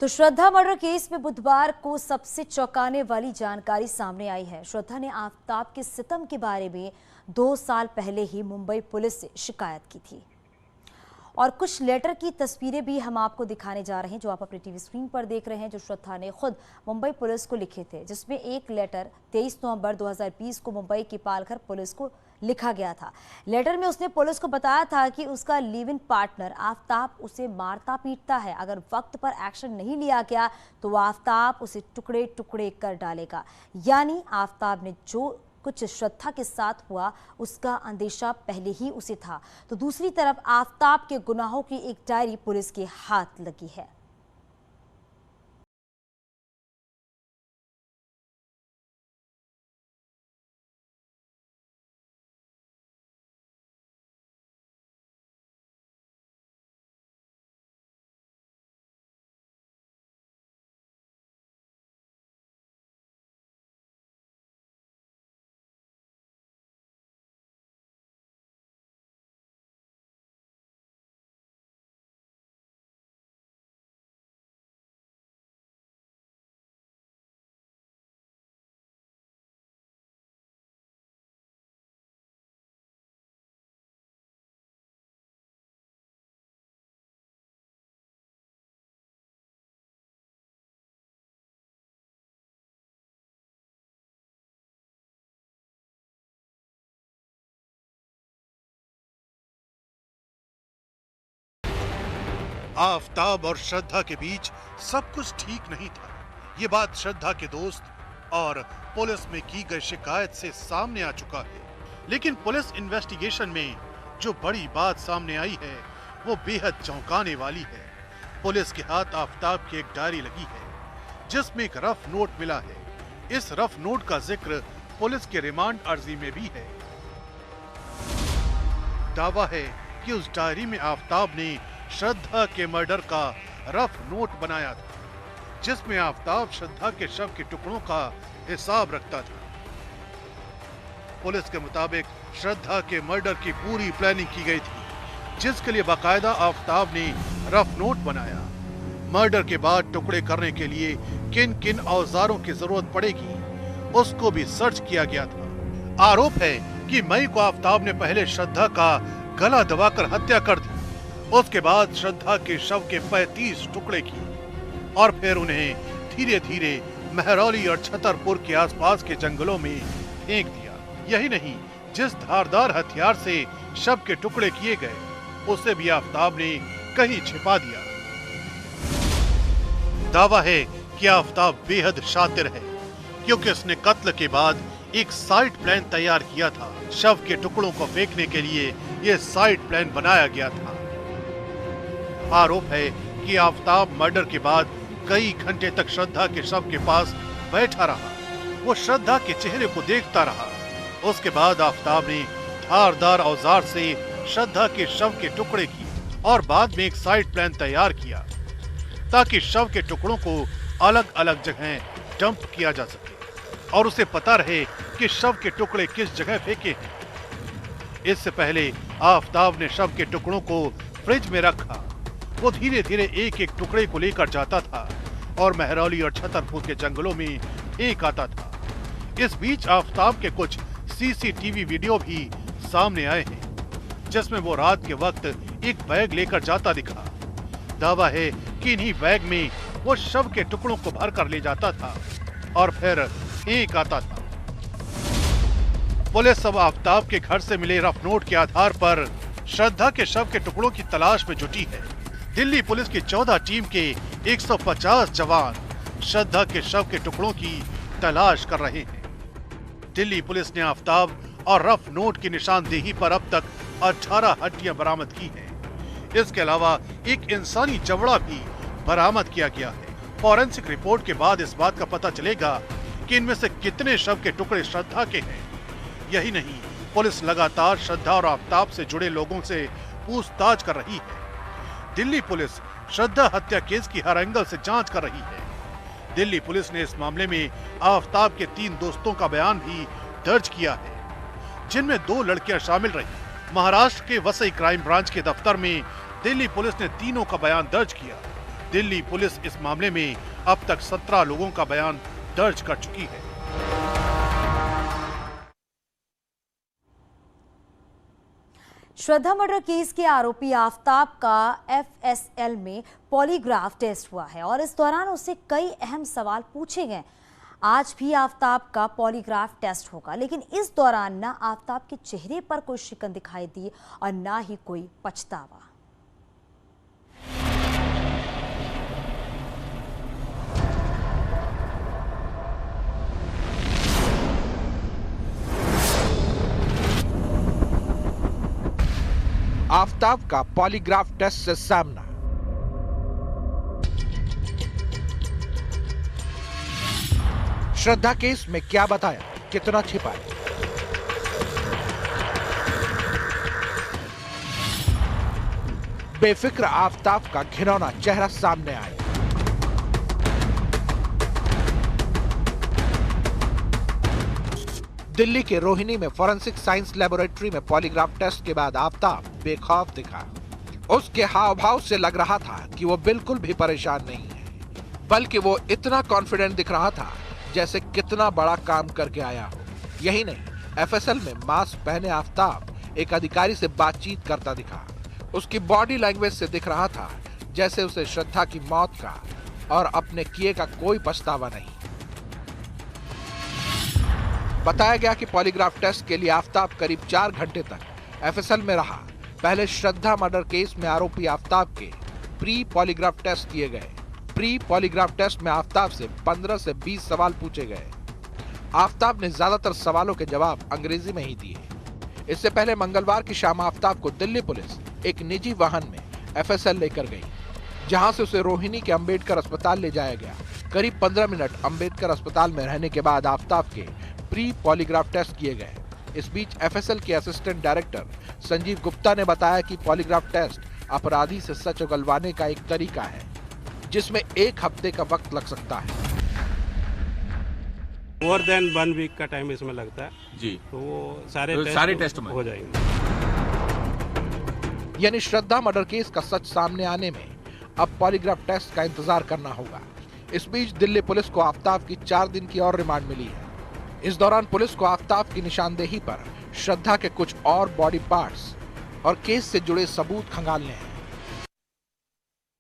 तो श्रद्धा murder case में बुधवार को सबसे चौंकाने वाली जानकारी सामने आई है। श्रद्धा ने आफताब के सितम के बारे में 2 साल पहले ही मुंबई पुलिस से शिकायत की थी और कुछ लेटर की तस्वीरें भी हम आपको दिखाने जा रहे हैं जो आप अपने टीवी स्क्रीन पर देख रहे हैं, जो श्रद्धा ने खुद मुंबई पुलिस को लिखे थे, जिसमें एक लेटर 23 नवंबर 2020 को मुंबई की पालघर पुलिस को लिखा गया था। लेटर में उसने पुलिस को बताया था कि उसका लिव इन पार्टनर आफताब उसे मारता पीटता है, अगर वक्त पर एक्शन नहीं लिया गया तो आफताब उसे टुकड़े टुकड़े कर डालेगा। यानी आफताब ने जो कुछ श्रद्धा के साथ हुआ उसका अंदेशा पहले ही उसे था। तो दूसरी तरफ आफताब के गुनाहों की एक डायरी पुलिस के हाथ लगी है। आफताब और श्रद्धा के बीच सब कुछ ठीक नहीं था। ये बात श्रद्धा के दोस्त और पुलिस में की गई शिकायत से सामने आ चुका है। लेकिन पुलिस इन्वेस्टिगेशन में जो बड़ी बात सामने आई है वो बेहद चौंकाने वाली है। पुलिस के हाथ आफताब की एक डायरी लगी है जिसमें एक रफ नोट मिला है। इस रफ नोट का जिक्र पुलिस के रिमांड अर्जी में भी है। दावा है कि उस डायरी में आफताब ने श्रद्धा के मर्डर का रफ नोट बनाया था जिसमें आफताब श्रद्धा के शव के टुकड़ों का हिसाब रखता था। पुलिस के मुताबिक श्रद्धा के मर्डर की पूरी प्लानिंग की गई थी जिसके लिए बाकायदा आफताब ने रफ नोट बनाया। मर्डर के बाद टुकड़े करने के लिए किन किन औजारों की जरूरत पड़ेगी उसको भी सर्च किया गया था। आरोप है कि मई को आफताब ने पहले श्रद्धा का गला दबाकर हत्या कर दी, उसके बाद श्रद्धा के शव के 35 टुकड़े किए और फिर उन्हें धीरे धीरे महरौली और छतरपुर के आसपास के जंगलों में फेंक दिया। यही नहीं, जिस धारदार हथियार से शव के टुकड़े किए गए उसे भी आफताब ने कहीं छिपा दिया। दावा है कि आफताब बेहद शातिर है क्योंकि उसने कत्ल के बाद एक साइड प्लान तैयार किया था। शव के टुकड़ों को फेंकने के लिए यह साइड प्लान बनाया गया था। आरोप है कि आफताब मर्डर के बाद कई घंटे तक श्रद्धा के शव के पास बैठा रहा। वो श्रद्धा के चेहरे को देखता रहा। उसके बाद आफताब ने धारदार औजार से श्रद्धा के शव के टुकड़े किए और बाद में एक साइड प्लान तैयार किया ताकि शव के टुकड़ों को अलग अलग जगह डंप किया जा सके और उसे पता रहे कि शव के टुकड़े किस जगह फेंके हैं। इससे पहले आफताब ने शव के टुकड़ों को फ्रिज में रखा। वो धीरे धीरे एक एक टुकड़े को लेकर जाता था और महरौली और छतरपुर के जंगलों में फेंक आता था। इस बीच आफताब के कुछ सीसीटीवी वीडियो भी सामने आए हैं जिसमें वो रात के वक्त एक बैग लेकर जाता दिखा। दावा है कि इन्हीं बैग में वो शव के टुकड़ों को भरकर ले जाता था और फिर फेंक आता था। पुलिस अब आफताब के घर से मिले रफ नोट के आधार पर श्रद्धा के शव के टुकड़ों की तलाश में जुटी है। दिल्ली पुलिस की 14 टीम के 150 जवान श्रद्धा के शव के टुकड़ों की तलाश कर रहे हैं। दिल्ली पुलिस ने आफताब और रफ नोट की निशानदेही पर अब तक 18 हड्डियां बरामद की हैं। इसके अलावा एक इंसानी जबड़ा भी बरामद किया गया है। फॉरेंसिक रिपोर्ट के बाद इस बात का पता चलेगा कि इनमें से कितने शव के टुकड़े श्रद्धा के हैं। यही नहीं, पुलिस लगातार श्रद्धा और आफताब से जुड़े लोगों से पूछताछ कर रही है। दिल्ली पुलिस श्रद्धा हत्या केस की हर एंगल से जांच कर रही है। दिल्ली पुलिस ने इस मामले में आफताब के 3 दोस्तों का बयान भी दर्ज किया है जिनमें 2 लड़कियां शामिल रही। महाराष्ट्र के वसई क्राइम ब्रांच के दफ्तर में दिल्ली पुलिस ने तीनों का बयान दर्ज किया। दिल्ली पुलिस इस मामले में अब तक 17 लोगों का बयान दर्ज कर चुकी है। श्रद्धा मर्डर केस के आरोपी आफताब का एफएसएल में पॉलीग्राफ टेस्ट हुआ है और इस दौरान उससे कई अहम सवाल पूछे गए। आज भी आफताब का पॉलीग्राफ टेस्ट होगा, लेकिन इस दौरान ना आफताब के चेहरे पर कोई शिकन दिखाई दी और ना ही कोई पछतावा। आफताब का पॉलीग्राफ टेस्ट से सामना। श्रद्धा केस में क्या बताया, कितना छिपाया? बेफिक्र आफताब का घिनौना चेहरा सामने आया। दिल्ली के रोहिणी में फॉरेंसिक साइंस लेबोरेटरी में पॉलीग्राफ टेस्ट के बाद आफताब बेखौफ दिखा। उसके हाव भाव से लग रहा था कि वो बिल्कुल भी परेशान नहीं है, बल्कि वो इतना कॉन्फिडेंट दिख रहा था जैसे कितना बड़ा काम करके आया हो। यही नहीं, एफएसएल में मास्क पहने आफताब एक अधिकारी से बातचीत करता दिखा। उसकी बॉडी लैंग्वेज से दिख रहा था जैसे उसे श्रद्धा की मौत का और अपने किए का कोई पछतावा नहीं। बताया गया कि पॉलीग्राफ टेस्ट के लिए आफताब करीब 4 घंटे तक एफएसएल में रहा। पहले श्रद्धा मर्डर केस में आरोपी आफताब के प्री पॉलीग्राफ टेस्ट किए गए। प्री पॉलीग्राफ टेस्ट में आफताब से 15 से 20 सवाल पूछे गए। आफताब ने ज्यादातर सवालों के जवाब अंग्रेजी में ही दिए। इससे पहले मंगलवार की शाम आफताब को दिल्ली पुलिस एक निजी वाहन में एफएसएल लेकर गई, जहां से उसे रोहिणी के अंबेडकर अस्पताल ले जाया गया। करीब 15 मिनट अंबेडकर अस्पताल में रहने के बाद आफताब के प्री पॉलीग्राफ टेस्ट किए गए। इस बीच एफएसएल के असिस्टेंट डायरेक्टर संजीव गुप्ता ने बताया कि पॉलीग्राफ टेस्ट अपराधी से सच उगलवाने का एक तरीका है, जिसमें 1 हफ्ते का वक्त लग सकता है। मोर देन 1 वीक का टाइम इसमें लगता है जी, तो वो सारे टेस्ट में हो जाएंगे। यानी श्रद्धा मर्डर केस का सच सामने आने में अब पॉलीग्राफ टेस्ट का इंतजार करना होगा। इस बीच दिल्ली पुलिस को आफताब की 4 दिन की और रिमांड मिली है। इस दौरान पुलिस को आफताब की निशानदेही पर श्रद्धा के कुछ और बॉडी पार्ट्स और केस से जुड़े सबूत खंगालने हैं।